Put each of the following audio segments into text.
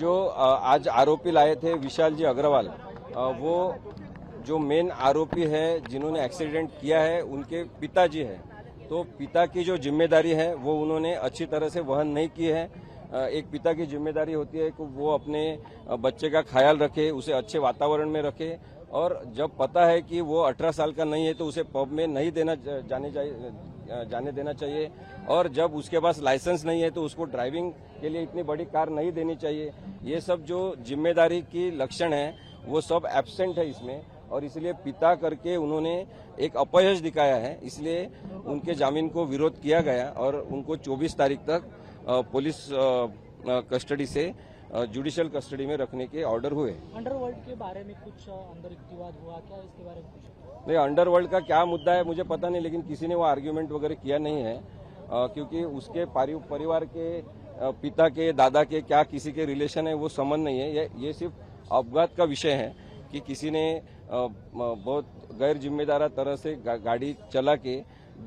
जो आज आरोपी लाए थे विशाल जी अग्रवाल, वो जो मेन आरोपी है जिन्होंने एक्सीडेंट किया है उनके पिताजी है। तो पिता की जो जिम्मेदारी है वो उन्होंने अच्छी तरह से वहन नहीं की है। एक पिता की जिम्मेदारी होती है कि वो अपने बच्चे का ख्याल रखे, उसे अच्छे वातावरण में रखे, और जब पता है कि वो 18 साल का नहीं है तो उसे पब में नहीं जाने देना चाहिए, और जब उसके पास लाइसेंस नहीं है तो उसको ड्राइविंग के लिए इतनी बड़ी कार नहीं देनी चाहिए। ये सब जो जिम्मेदारी की लक्षण है वो सब एब्सेंट है इसमें, और इसलिए पिता करके उन्होंने एक अपयश दिखाया है। इसलिए उनके जामीन को विरोध किया गया और उनको 24 तारीख तक पुलिस कस्टडी से जुडिशियल कस्टडी में रखने के ऑर्डर हुए। अंडरवर्ल्ड के बारे में कुछ अंदर विवाद हुआ क्या, इसके बारे में कुछ? नहीं, अंडरवर्ल्ड का क्या मुद्दा है मुझे पता नहीं, लेकिन किसी ने वो आर्ग्यूमेंट वगैरह किया नहीं है, क्योंकि उसके परिवार के पिता के दादा के क्या किसी के रिलेशन है वो संबंध नहीं है। ये सिर्फ अपघात का विषय है कि किसी ने बहुत गैर जिम्मेदार तरह से गाड़ी चला के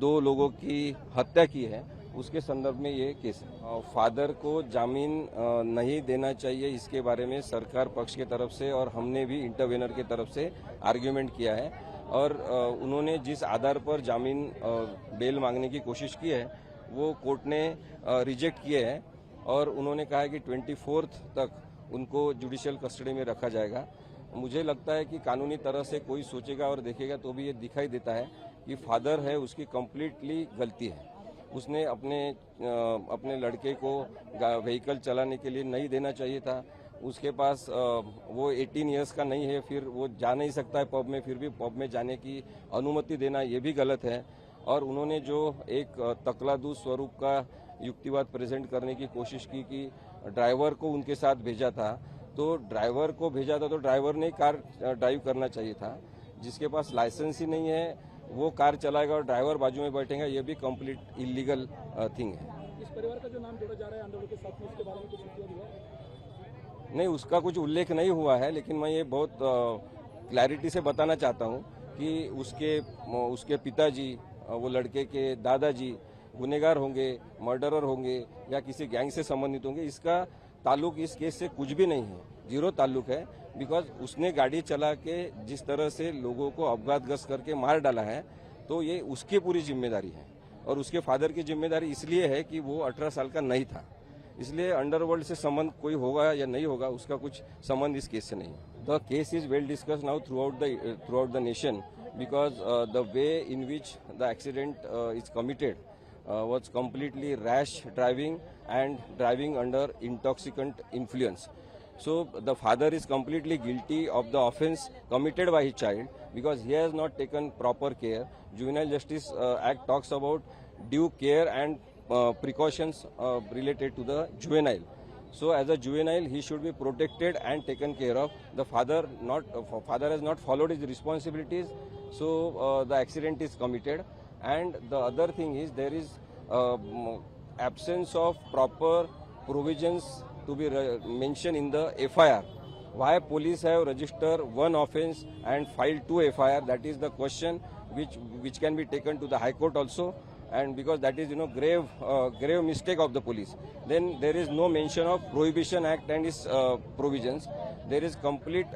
2 लोगों की हत्या की है, उसके संदर्भ में ये केस है। फादर को जामीन नहीं देना चाहिए, इसके बारे में सरकार पक्ष की तरफ से और हमने भी इंटरवेनर की तरफ से आर्ग्यूमेंट किया है, और उन्होंने जिस आधार पर जामीन बेल मांगने की कोशिश की है वो कोर्ट ने रिजेक्ट किए हैं, और उन्होंने कहा है कि 24 तक उनको जुडिशियल कस्टडी में रखा जाएगा। मुझे लगता है कि कानूनी तरह से कोई सोचेगा और देखेगा तो भी ये दिखाई देता है कि फादर है उसकी कंप्लीटली गलती है। उसने अपने लड़के को व्हीकल चलाने के लिए नहीं देना चाहिए था। उसके पास वो 18 इयर्स का नहीं है, फिर वो जा नहीं सकता है पब में, फिर भी पब में जाने की अनुमति देना ये भी गलत है। और उन्होंने जो एक तकलादू स्वरूप का युक्तिवाद प्रेजेंट करने की कोशिश की कि ड्राइवर को उनके साथ भेजा था, तो ड्राइवर को भेजा था तो ड्राइवर ने कार ड्राइव करना चाहिए था। जिसके पास लाइसेंस ही नहीं है वो कार चलाएगा और ड्राइवर बाजू में बैठेगा, ये भी कंप्लीट इलीगल थिंग है। इस परिवार का जो नाम जोड़ा जा रहा है अंडरवर्ल्ड के साथ में, उसके बारे में कुछ हुआ? नहीं, उसका कुछ उल्लेख नहीं हुआ है, लेकिन मैं ये बहुत क्लैरिटी से बताना चाहता हूँ कि उसके पिताजी, वो लड़के के दादाजी गुनहगार होंगे, मर्डरर होंगे या किसी गैंग से संबंधित होंगे। इसका ताल्लुक इस केस से कुछ भी नहीं है, 0 ताल्लुक है। बिकॉज उसने गाड़ी चला के जिस तरह से लोगों को अपघातग्रस्त करके मार डाला है, तो ये उसकी पूरी जिम्मेदारी है, और उसके फादर की जिम्मेदारी इसलिए है कि वो 18 साल का नहीं था। इसलिए अंडरवर्ल्ड से संबंध कोई होगा या नहीं होगा, उसका कुछ संबंध इस केस से नहीं है। The case is well discuss now through out the nation, because the way in which the accident is committed was completely rash driving and driving under intoxicant influence. So the father is completely guilty of the offence committed by his child because he has not taken proper care. Juvenile Justice Act talks about due care and precautions related to the juvenile. So as a juvenile he should be protected and taken care of. The father has not followed his responsibilities, so the accident is committed. And the other thing is there is absence of proper provisions to be mentioned in the FIR. Why police have registered 1 offence and filed 2 FIR? That is the question which can be taken to the High Court also. And because that is grave mistake of the police. Then there is no mention of Prohibition Act and its provisions. There is complete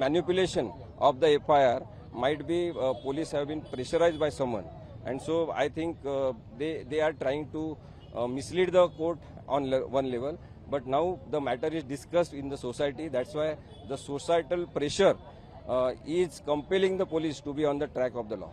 manipulation of the FIR. Might be police have been pressurized by someone, and so I think they are trying to mislead the court on one level. But now the matter is discussed in the society. That's why the societal pressure is compelling the police to be on the track of the law.